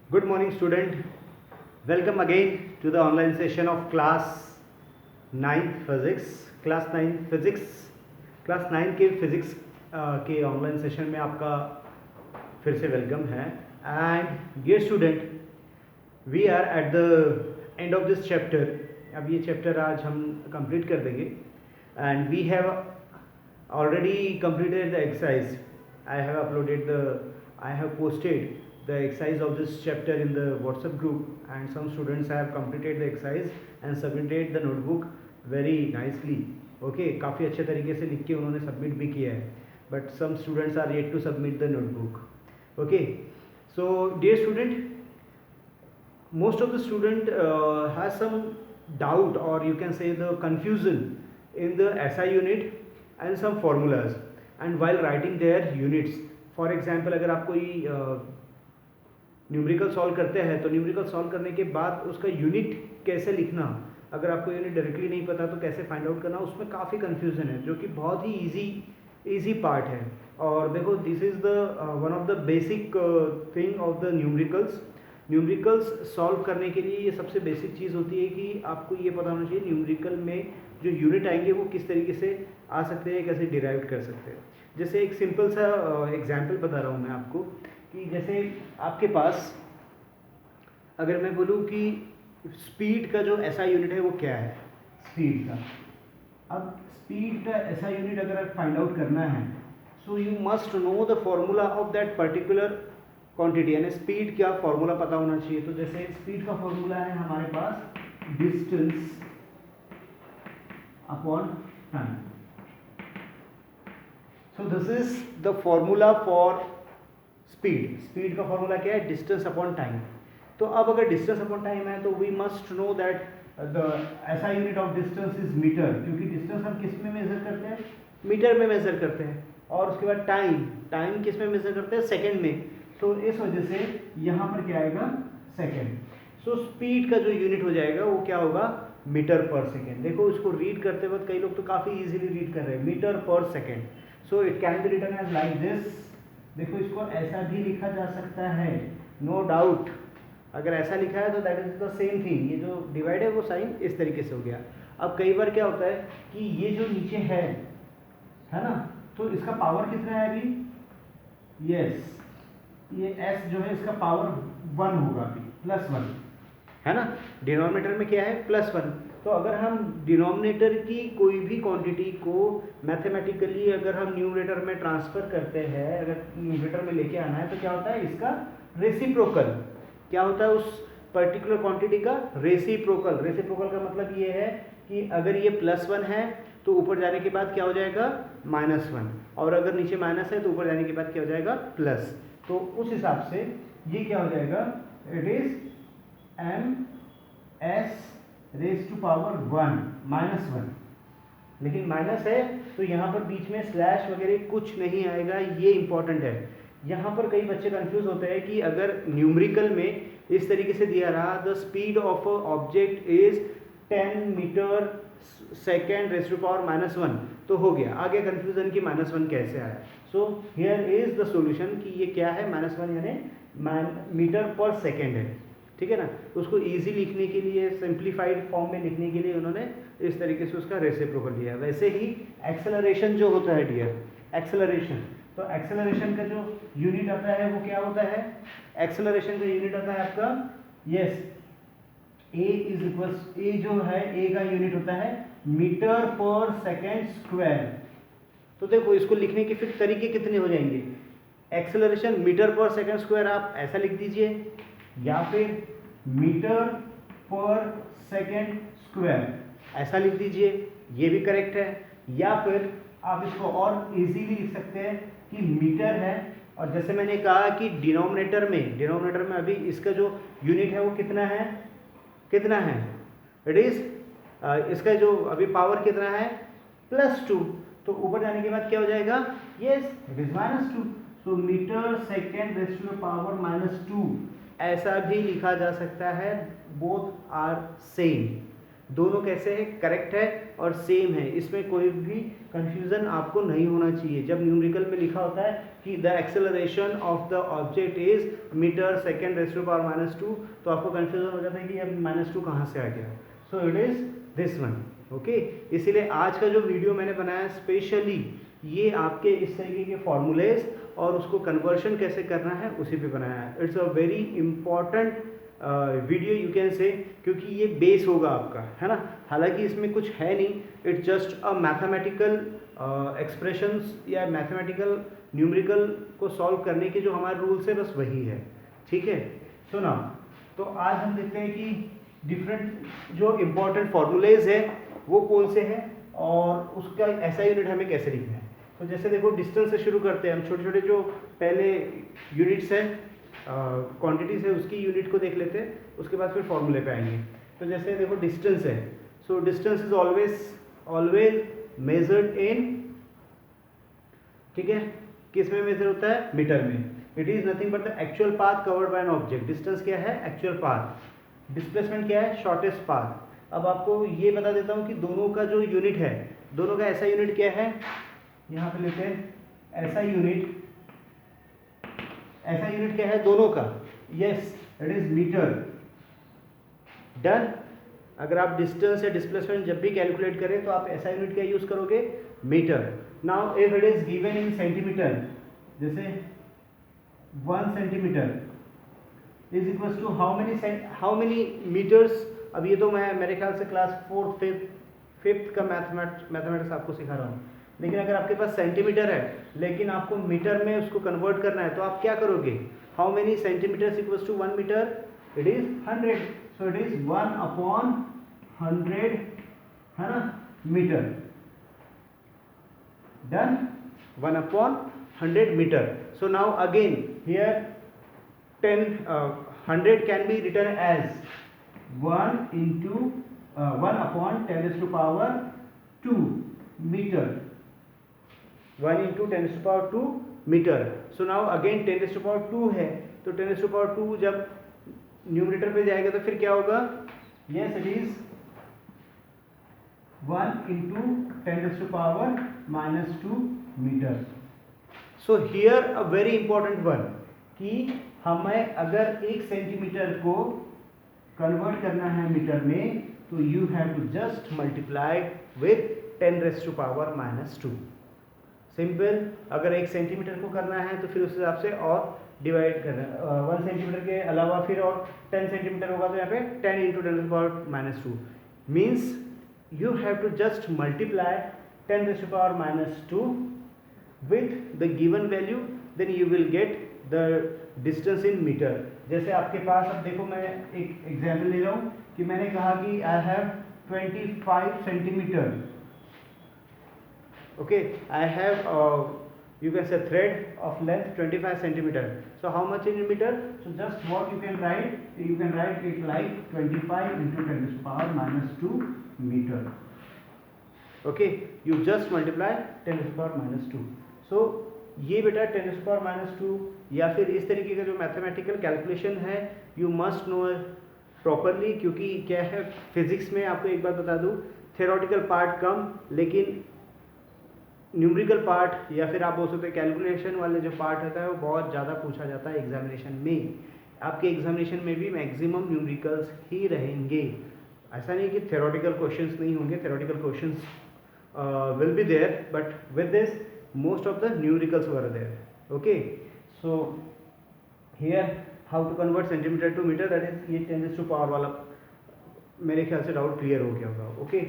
Good morning, student. Welcome again to the online session of class 9 physics. Class 9 के physics के online session में आपका फिर से वेलकम है. And dear student, we are at the end of this chapter. अब ये chapter आज हम कंप्लीट कर देंगे. And we have already completed the exercise. I have posted the exercise of this chapter in the WhatsApp group, and some students have completed the exercise and submitted the notebook very nicely. Okay, काफ़ी अच्छे तरीके से लिख के उन्होंने submit भी किया है, but some students are yet to submit the notebook. Okay, so dear student, most of the student has some doubt, or you can say the confusion in the SI unit and some formulas, and while writing their units. For example, अगर आप कोई numerical solve करते हैं तो numerical solve करने के बाद उसका यूनिट कैसे लिखना, अगर आपको यूनिट डायरेक्टली नहीं पता तो कैसे फाइंड आउट करना, उसमें काफ़ी कन्फ्यूज़न है, जो कि बहुत ही ईजी पार्ट है. और देखो, this is the one of the basic thing of the numericals solve करने के लिए ये सबसे बेसिक चीज़ होती है कि आपको ये पता होना चाहिए न्यूमेरिकल में जो यूनिट आएंगे वो किस तरीके से आ सकते हैं, कैसे डिराइव कर सकते हैं. जैसे एक सिंपल सा एग्जांपल बता रहा हूँ मैं आपको, कि जैसे आपके पास अगर मैं बोलूँ कि स्पीड का जो ऐसा यूनिट है वो क्या है, स्पीड का. अब स्पीड का ऐसा यूनिट अगर आप फाइंड आउट करना है, so you must know the formula of that particular quantity. यानी स्पीड क्या फॉर्मूला पता होना चाहिए. तो जैसे स्पीड का फॉर्मूला है हमारे पास distance upon time. So this is the formula for speed का फॉर्मूला क्या है, डिस्टेंस अपॉन टाइम. तो अब अगर डिस्टेंस अपॉन टाइम है तो we must know that the SI unit of distance is metre, क्योंकि डिस्टेंस हम किस में मेजर करते हैं, मीटर में मेजर करते हैं. और उसके बाद टाइम किस में मेजर करते हैं, सेकेंड में. तो इस वजह से यहाँ पर क्या आएगा, सेकेंड. सो स्पीड का जो यूनिट हो जाएगा वो क्या होगा, मीटर पर सेकेंड. देखो, इसको रीड करते वक्त कई लोग तो काफ़ी इजीली रीड कर रहे हैं, मीटर पर second. So it can be written as like this. देखो, इसको ऐसा भी लिखा जा सकता है, नो डाउट. अगर ऐसा लिखा है तो that is the same thing. ये जो डिवाइड है वो साइन इस तरीके से हो गया. अब कई बार क्या होता है कि ये जो नीचे है ना, तो इसका पावर कितना है अभी, यस, ये s जो है इसका पावर 1 होगा अभी, +1 है ना. डिनोमिनेटर में क्या है, +1. तो अगर हम डिनोमिनेटर की कोई भी क्वांटिटी को मैथमेटिकली अगर हम न्यूमरेटर में ट्रांसफर करते हैं, अगर न्यूमरेटर में लेके आना है, तो क्या होता है, इसका रेसिप्रोकल. क्या होता है उस पर्टिकुलर क्वांटिटी का, रेसिप्रोकल. रेसिप्रोकल का मतलब ये है कि अगर ये +1 है तो ऊपर जाने के बाद क्या हो जाएगा, -1. और अगर नीचे माइनस है तो ऊपर जाने के बाद क्या हो जाएगा, प्लस. तो उस हिसाब से ये क्या हो जाएगा, it is ms raise to power 1 -1. लेकिन माइनस है तो यहाँ पर बीच में स्लैश वगैरह कुछ नहीं आएगा, ये इंपॉर्टेंट है. यहाँ पर कई बच्चे कंफ्यूज होते हैं कि अगर न्यूमेरिकल में इस तरीके से दिया रहा, the speed of a object is 10 metre second raise to power -1, तो हो गया. आगे कंफ्यूजन कि -1 कैसे आया. So here is the solution कि ये क्या है, -1 यानी मीटर पर सेकेंड है. ठीक है ना. उसको इजी लिखने के लिए, सिंप्लीफाइड फॉर्म में लिखने के लिए उन्होंने इस तरीके से उसका रेसिप्रोकल लिया. वैसे ही एक्सेलरेशन जो होता है डियर, एक्सेलरेशन, तो एक्सेलरेशन का जो यूनिट आता है वो क्या होता है, एक्सेलरेशन का यूनिट आता है आपका, यस, ए जो है, ए का यूनिट होता है मीटर पर सेकेंड स्क्वायर. तो देखो, इसको लिखने के फिर तरीके कितने हो जाएंगे. एक्सेलरेशन मीटर पर सेकेंड स्क्वायर आप ऐसा लिख दीजिए, या फिर मीटर पर सेकेंड स्क्वायर ऐसा लिख दीजिए, ये भी करेक्ट है. या फिर आप इसको और इजीली लिख सकते हैं कि मीटर है, और जैसे मैंने कहा कि डिनोमिनेटर में अभी इसका जो यूनिट है वो कितना है, इट इज इसका जो अभी पावर कितना है, +2. तो ऊपर जाने के बाद क्या हो जाएगा, yes, it is -2. So metre second raise to the power -2 ऐसा भी लिखा जा सकता है. Both are same. दोनों कैसे है, करेक्ट है और सेम है, इसमें कोई भी कंफ्यूजन आपको नहीं होना चाहिए। जब न्यूमेरिकल में लिखा होता है कि the acceleration of the object is metre second raise to the power -2, तो आपको कंफ्यूजन हो जाता है कि अब -2 कहाँ से आ गया। So it is this one. Okay, इसीलिए आज का जो वीडियो मैंने बनाया स्पेशली ये आपके इस तरीके के फॉर्मूलेज और उसको कन्वर्शन कैसे करना है उसी पे बनाया है। It's a very important video you can से, क्योंकि ये बेस होगा आपका, है ना। हालांकि इसमें कुछ है नहीं, it's just a mathematical expressions या मैथमेटिकल न्यूमेरिकल को सॉल्व करने के जो हमारे रूल्स है बस वही है, ठीक है। सो ना, तो आज हम देखते हैं कि डिफरेंट जो इम्पोर्टेंट फॉर्मूलेज है वो कौन से हैं और उसका ऐसा यूनिट हमें कैसे लिखना है। तो जैसे देखो डिस्टेंस से शुरू करते हैं हम, छोटे छोटे जो पहले यूनिट्स हैं क्वांटिटीज है उसकी यूनिट को देख लेते हैं, उसके बाद फिर फॉर्मूले पे आएंगे। तो जैसे देखो डिस्टेंस है, so distance is always measured in, ठीक है, किस में मेजर होता है, मीटर में। It is nothing but the actual path covered by an object. Distance क्या है, एक्चुअल पाथ। डिस्प्लेसमेंट क्या है, शॉर्टेस्ट पाथ। अब आपको ये बता देता हूँ कि दोनों का जो यूनिट है, दोनों का ऐसा यूनिट क्या है, यहाँ पे लेते हैं ऐसा यूनिट। ऐसा यूनिट क्या है दोनों का, yes it is metre. Done. अगर आप डिस्टेंस या डिस्प्लेसमेंट जब भी कैलकुलेट करें तो आप ऐसा यूनिट क्या यूज करोगे, metre. Now if it is given in centimetre, जैसे 1 centimetre is equal to how many metres. अब ये तो मैं मेरे ख्याल से क्लास 4th 5th का मैथमेटिक्स आपको सिखा रहा हूँ, लेकिन अगर आपके पास सेंटीमीटर है लेकिन आपको मीटर में उसको कन्वर्ट करना है तो आप क्या करोगे, how many centimetre equals to 1 metre, it is 100। So it is 1/100, है ना, metre. Done, 1/100 metre. So now again here 100 can be written as 1/10⁻², meter, 1/10⁻², metre. So now again 10⁻² है, तो 10⁻² जब न्यूमरेटर पे जाएगा तो फिर क्या होगा, yes it is 1/10⁻² metre. So here a very important one, कि हमें अगर 1 सेंटीमीटर को कन्वर्ट करना है मीटर में तो you have to just multiply with 10⁻²। Simple. अगर 1 सेंटीमीटर को करना है तो फिर उस हिसाब से और डिवाइड करना, 1 सेंटीमीटर के अलावा फिर और 10 सेंटीमीटर होगा तो यहाँ पे 10 × 10⁻², means you have to just multiply 10⁻² with the given value, then you will get the distance in meter। जैसे आपके पास, अब देखो मैं एक एग्जाम्पल ले रहा हूँ कि मैंने कहा कि I have 25 centimetre, okay, I have you can say thread of length 25 centimeter, so how much in meter, so just what you can write it like 25 × 10⁻² meter, okay, you just multiply 10⁻²। so ये बेटा 10⁻² या फिर इस तरीके का जो mathematical calculation है you must know properly, क्योंकि क्या है फिजिक्स में आपको एक बात बता दूं, थ्योरेटिकल पार्ट कम लेकिन न्यूमेरिकल पार्ट या फिर आप बोल सकते हैं कैलकुलेशन वाले जो पार्ट होता है वो बहुत ज़्यादा पूछा जाता है एग्जामिनेशन में। आपके एग्जामिनेशन में भी मैक्सिमम न्यूमेरिकल्स ही रहेंगे, ऐसा नहीं कि थ्योरेटिकल क्वेश्चंस नहीं होंगे, theoretical questions will be there, but with this most of the numericals were there, okay। so here how to convert centimeter to meter, that is ये 10⁻² वाला मेरे ख्याल से डाउट क्लियर हो गया होगा, ओके।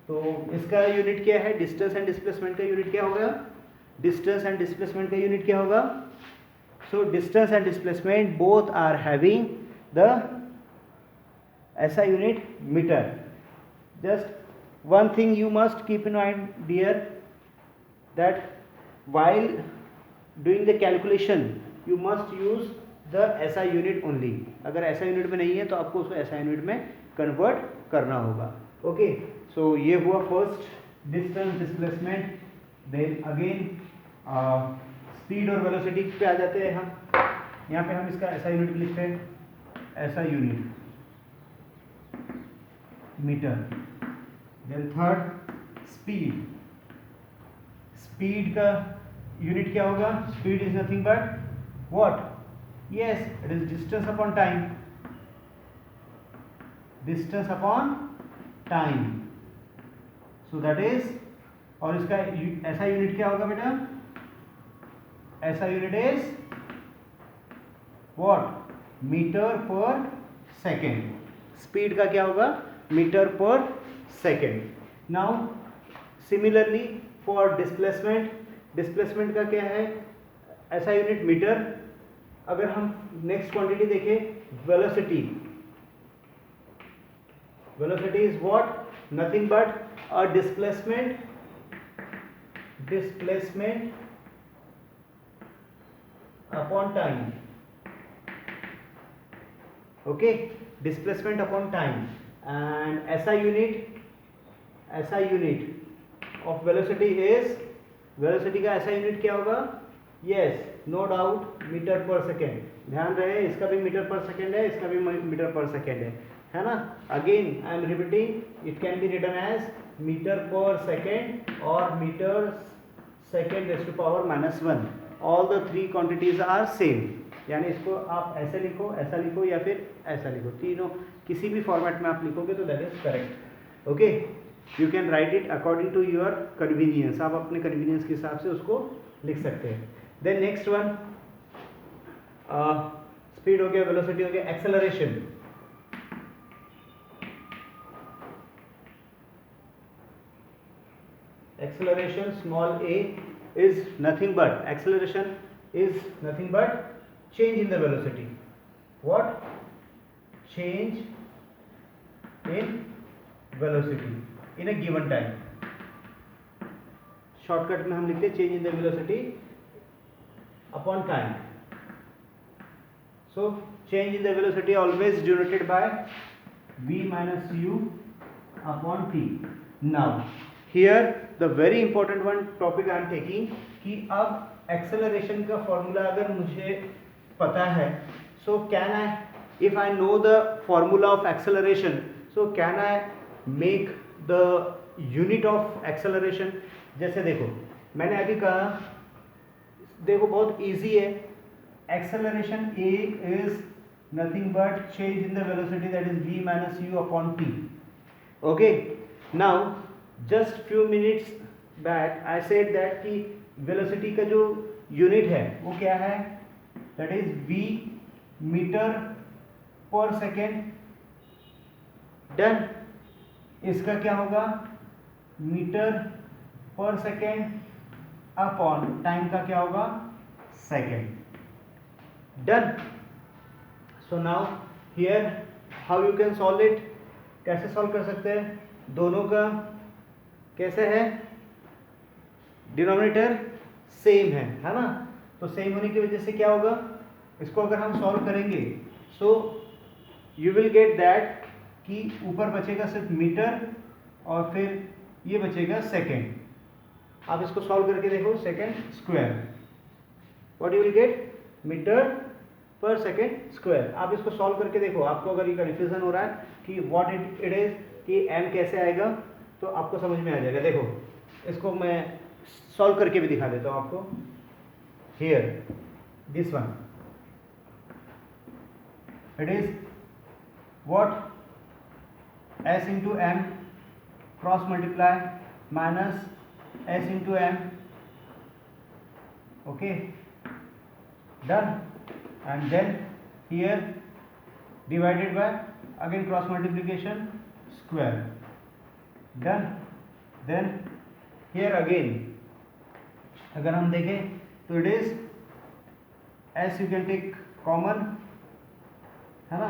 तो इसका यूनिट क्या है, डिस्टेंस एंड डिस्प्लेसमेंट का यूनिट क्या होगा, डिस्टेंस एंड डिस्प्लेसमेंट का यूनिट क्या होगा, so distance and displacement both are having the SI unit metre. Just one thing you must keep in mind dear, that while doing the calculation you must use the SI unit only। अगर SI unit में नहीं है तो आपको उसको SI unit में convert करना होगा। ओके, सो ये हुआ first distance displacement. Then again speed और वेलोसिटी पे आ जाते हैं हम। यहाँ पे हम इसका SI यूनिट लिखते हैं, SI unit metre. Then third speed, speed का यूनिट क्या होगा, speed is nothing but what, yes it is distance upon time, distance upon time, so that is, और इसका ऐसा यूनिट क्या होगा बेटा, ऐसा यूनिट इज व्हाट, मीटर पर सेकेंड, स्पीड का क्या होगा, मीटर पर second. Now similarly for displacement, displacement का क्या है, ऐसा यूनिट मीटर। अगर हम नेक्स्ट क्वांटिटी देखें, velocity, velocity is what, nothing but a displacement, displacement upon time, okay, displacement upon time. And ऐसा यूनिट, ऐसा unit of velocity is, velocity का ऐसा यूनिट क्या होगा, यस नो डाउट मीटर पर सेकेंड, ध्यान रहे इसका भी मीटर पर सेकेंड है, इसका भी मीटर पर सेकेंड है ना। Again I am repeating, it can be written as metre पर सेकेंड और metre second raise to power -1, all the three quantities are same, यानी इसको आप ऐसे लिखो, ऐसा लिखो या फिर ऐसा लिखो, तीनों किसी भी फॉर्मेट में आप लिखोगे तो that is correct, okay. You can write it according to your convenience, आप अपने कन्वीनियंस के हिसाब से उसको लिख सकते हैं। देन नेक्स्ट वन, स्पीड हो गया, वेलोसिटी हो गया, acceleration, acceleration small a is nothing but, acceleration is nothing but change in the velocity, what, change in velocity in a given time, shortcut में हम लिखते हैं change in the velocity upon time, so change in the velocity always denoted by v minus u upon t. Now here the very important one topic I am taking, कि अब acceleration का formula अगर मुझे पता है, so can I, if I know the formula of acceleration, so can I make the unit of acceleration। जैसे देखो मैंने अभी कहा, देखो बहुत easy है, acceleration a is nothing but change in the velocity, that is v minus u upon t, okay। now just few minutes back I said that कि velocity का जो unit है वो क्या है, that is v मीटर पर second, done. इसका क्या होगा, मीटर पर सेकेंड अपॉन टाइम का क्या होगा, second, done. So now here how you can solve it, कैसे सॉल्व कर सकते हैं, दोनों का कैसे है, डिनोमिनेटर सेम है ना, तो सेम होने की वजह से क्या होगा, इसको अगर हम सॉल्व करेंगे so you will get that कि ऊपर बचेगा सिर्फ मीटर और फिर ये बचेगा सेकेंड। आप इसको सॉल्व करके देखो, second square, what you will get, metre पर सेकेंड स्क्वायर। आप इसको सॉल्व करके देखो, आपको अगर ये कन्फ्यूजन हो रहा है कि व्हाट इट इज, कि m कैसे आएगा, तो आपको समझ में आ जाएगा। देखो इसको मैं सॉल्व करके भी दिखा देता हूँ आपको। Here this one, it is what, s into m cross multiply minus s into m, okay, done. And then here divided by again cross multiplication square, done. Then here again अगर हम देखें तो it is s you can take common, है ना,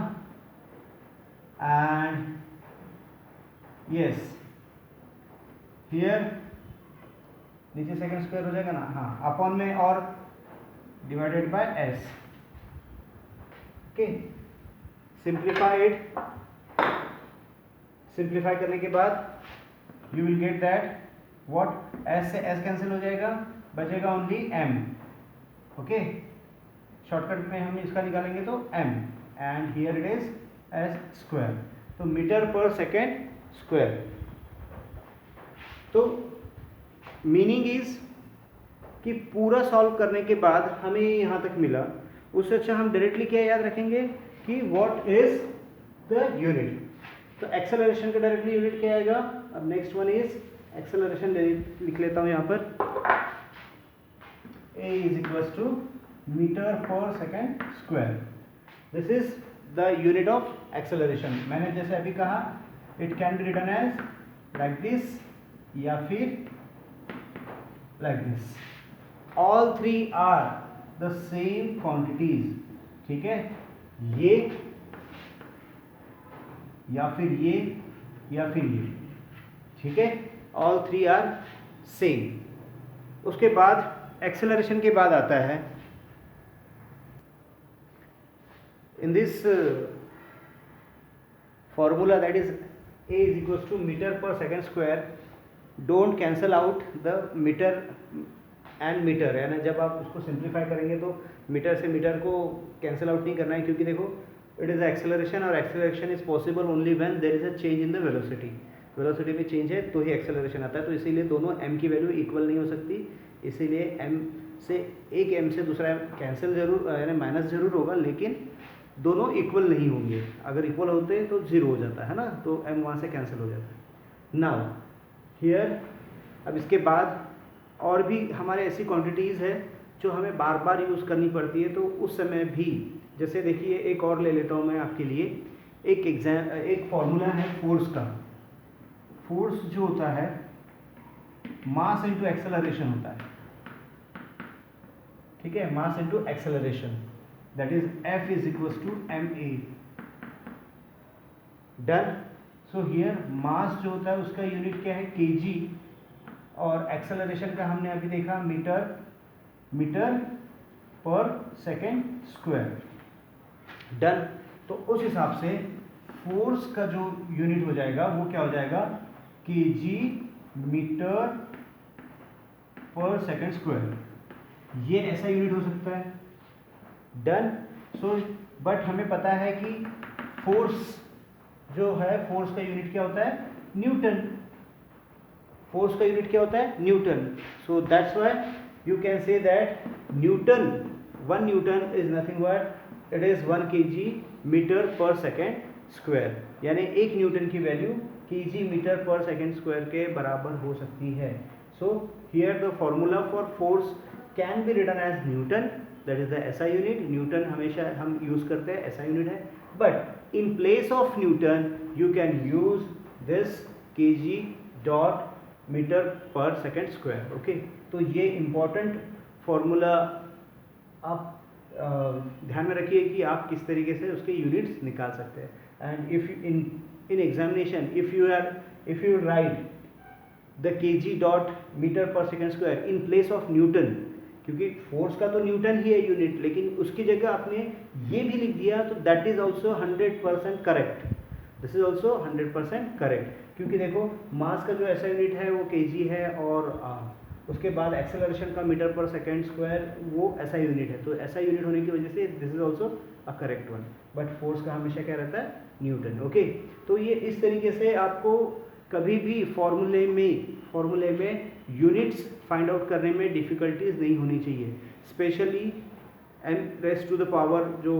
and yes here नीचे second square हो जाएगा ना, हाँ, अपॉन में और divided by s, okay. Simplify it, simplify करने के बाद you will get that what, s से s कैंसिल हो जाएगा, बचेगा ओनली m, ओके। शॉर्टकट में हम इसका निकालेंगे तो m, and here it is s square, तो मीटर पर सेकेंड स्क्वायर, तो मीनिंग इज कि पूरा सॉल्व करने के बाद हमें यहाँ तक मिला, उससे अच्छा हम डायरेक्टली क्या याद रखेंगे कि व्हाट इज द यूनिट। तो एक्सेलरेशन का डायरेक्टली यूनिट क्या आएगा। अब नेक्स्ट वन इज एक्सेलरेशन, लिख लेता हूँ यहाँ पर, a is equals to metre पर second square. This is the unit of acceleration. मैंने जैसे अभी कहा it can be written as like this या फिर like this. All three are the same quantities, ठीक है, ये या फिर ये या फिर ये, ठीक है, ऑल थ्री आर सेम। उसके बाद एक्सेलरेशन के बाद आता है in this formula that is a is equals to metre पर second square, don't cancel out the metre and metre, यानी जब आप उसको सिंप्लीफाई करेंगे तो मीटर से मीटर को कैंसिल आउट नहीं करना है, क्योंकि देखो इट इज़ एक्सेलरेशन और acceleration is possible only when there is a change in the velocity. Velocity में चेंज है तो ही एक्सेलरेशन आता है। तो इसीलिए दोनों m की वैल्यू इक्वल नहीं हो सकती, इसीलिए m से एक m से दूसरा कैंसिल जरूर यानी माइनस जरूर होगा, लेकिन दोनों इक्वल नहीं होंगे। अगर इक्वल होते तो जीरो हो जाता है ना, तो m वहाँ से कैंसिल हो जाता है। नाउ हियर अब इसके बाद और भी हमारे ऐसी क्वांटिटीज़ है जो हमें बार बार यूज़ करनी पड़ती है, तो उस समय भी जैसे देखिए एक और ले लेता हूँ मैं आपके लिए, एक फॉर्मूला है फोर्स का। फोर्स जो होता है मास इनटू एक्सेलरेशन होता है, ठीक है, mass into acceleration, that is F is equals to ma। Done. So here mass जो होता है उसका यूनिट क्या है kg, और एक्सेलरेशन का हमने अभी देखा मीटर पर सेकेंड स्क्वायर। डन। तो उस हिसाब से फोर्स का जो यूनिट हो जाएगा वो क्या हो जाएगा kg मीटर पर सेकेंड स्क्वायर, ये ऐसा यूनिट हो सकता है। डन। सो बट हमें पता है कि फोर्स जो है, फोर्स का यूनिट क्या होता है न्यूटन। फोर्स का यूनिट क्या होता है newton. So that's why you can say that newton, 1 newton is nothing but it is 1 kg metre पर सेकेंड स्क्वायर, यानी 1 न्यूटन की वैल्यू kg मीटर पर सेकेंड स्क्वायर के बराबर हो सकती है। So here the formula for force can be written as newton, that is the SI unit. Newton हमेशा हम यूज करते हैं, SI यूनिट है, but in place of Newton you can use this kg dot metre पर second square. Okay, तो ये important formula आप ध्यान में रखिए कि आप किस तरीके से उसके यूनिट्स निकाल सकते हैं। And if in examination if you write the kg dot metre पर second square in place of newton, क्योंकि फोर्स का तो न्यूटन ही है यूनिट, लेकिन उसकी जगह आपने ये भी लिख दिया तो that is also 100% correct. This is also 100% correct, क्योंकि देखो मास का जो ऐसा यूनिट है वो kg है, और उसके बाद एक्सेलरेशन का मीटर पर सेकेंड स्क्वायर वो ऐसा यूनिट है, तो ऐसा यूनिट होने की वजह से this is also a correct one. But force का हमेशा क्या रहता है न्यूटन। ओके, तो ये इस तरीके से आपको कभी भी फॉर्मूले में यूनिट्स फाइंड आउट करने में डिफ़िकल्टीज नहीं होनी चाहिए, specially m raised to the power जो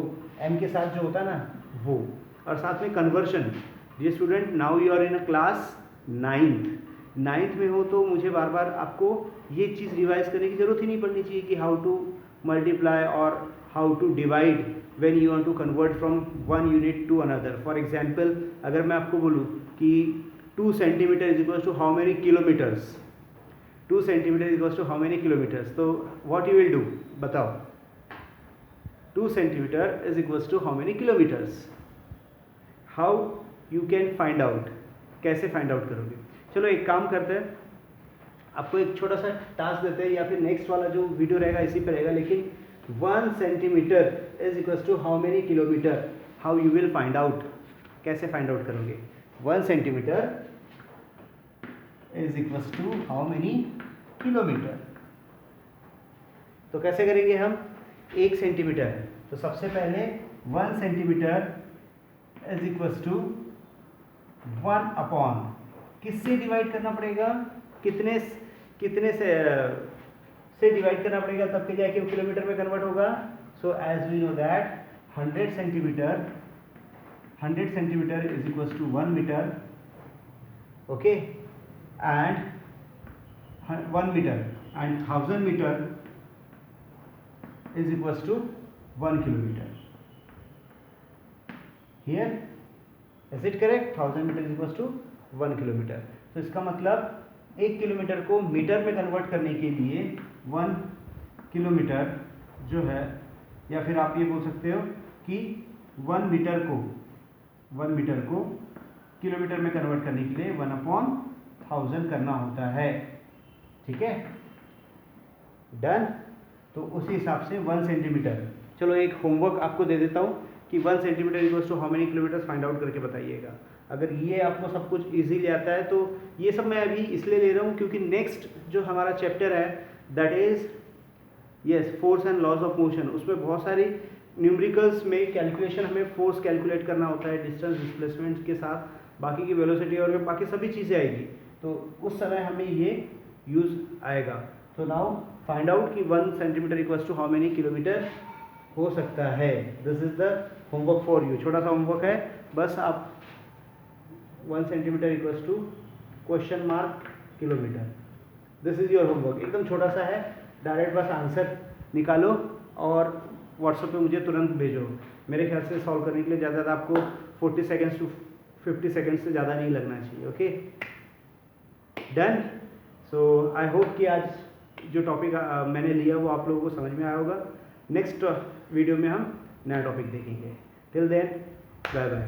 m के साथ जो होता है ना वो, और साथ में कन्वर्शन। ये student now you are in a class 9th में हो, तो मुझे बार बार आपको ये चीज़ रिवाइज करने की ज़रूरत ही नहीं पड़नी चाहिए कि हाउ टू मल्टीप्लाई और how to divide when you want to convert from one unit to another. For example अगर मैं आपको बोलूँ कि 2 centimetre is equals to how many kilometres, 2 centimetre is equals to how many kilometres, तो what you will do बताओ। 2 centimetre is equals to how many kilometres, how you can find out, कैसे find out करोगे। चलो एक काम करते हैं, आपको एक छोटा सा टास्क देते हैं, या फिर नेक्स्ट वाला जो वीडियो रहेगा इसी पे रहेगा, लेकिन 1 centimetre is equals to how many kilometre, how you will find out, कैसे फाइंड आउट करोगे। 1 centimetre is equals to how many kilometre, तो कैसे करेंगे हम, 1 सेंटीमीटर है तो सबसे पहले 1 centimetre is equals to 1 upon, किससे डिवाइड करना पड़ेगा, कितने कितने से डिवाइड करना पड़ेगा, तब के जाके वो किलोमीटर में कन्वर्ट होगा. So as we know that 100 centimetre is equals to 1 metre. Okay, and 1 metre and 1000 metre is equals to 1 kilometer. Here is it correct? 1000 meter is equals to 1 kilometer. तो इसका मतलब 1 किलोमीटर को metre में convert करने के लिए 1 kilometre जो है, या फिर आप ये बोल सकते हो कि 1 मीटर को किलोमीटर में कन्वर्ट करने के लिए 1/1000 करना होता है. ठीक है, डन. तो उसी हिसाब से 1 सेंटीमीटर, चलो एक होमवर्क आपको दे देता हूँ कि 1 centimetre equals to how many kilometre find out करके बताइएगा. अगर ये आपको सब कुछ इजीली आता है तो ये सब मैं अभी इसलिए ले रहा हूँ क्योंकि नेक्स्ट जो हमारा चैप्टर है that is yes force and laws of motion, उसमें बहुत सारी न्यूमेरिकल्स में कैलकुलेशन, हमें फोर्स कैलकुलेट करना होता है डिस्टेंस डिस्प्लेसमेंट के साथ, बाकी की वेलोसिटी और बाकी सभी चीज़ें आएगी. तो उस समय हमें ये यूज़ आएगा. तो नाउ फाइंड आउट कि 1 centimetre equals to how many kilometre हो सकता है. This is the homework for you. छोटा सा होमवर्क है, बस आप 1 centimetre equals to question mark kilometre, this is your homework. एकदम छोटा सा है, डायरेक्ट बस आंसर निकालो और व्हाट्सएप पे मुझे तुरंत भेजो. मेरे ख्याल से सॉल्व करने के लिए ज़्यादा आपको 40 सेकेंड्स टू 50 सेकेंड्स से ज़्यादा नहीं लगना चाहिए. Okay, done. So I hope कि आज जो टॉपिक मैंने लिया वो आप लोगों को समझ में आया होगा. नेक्स्ट वीडियो में हम नया टॉपिक देखेंगे. Till then, bye bye.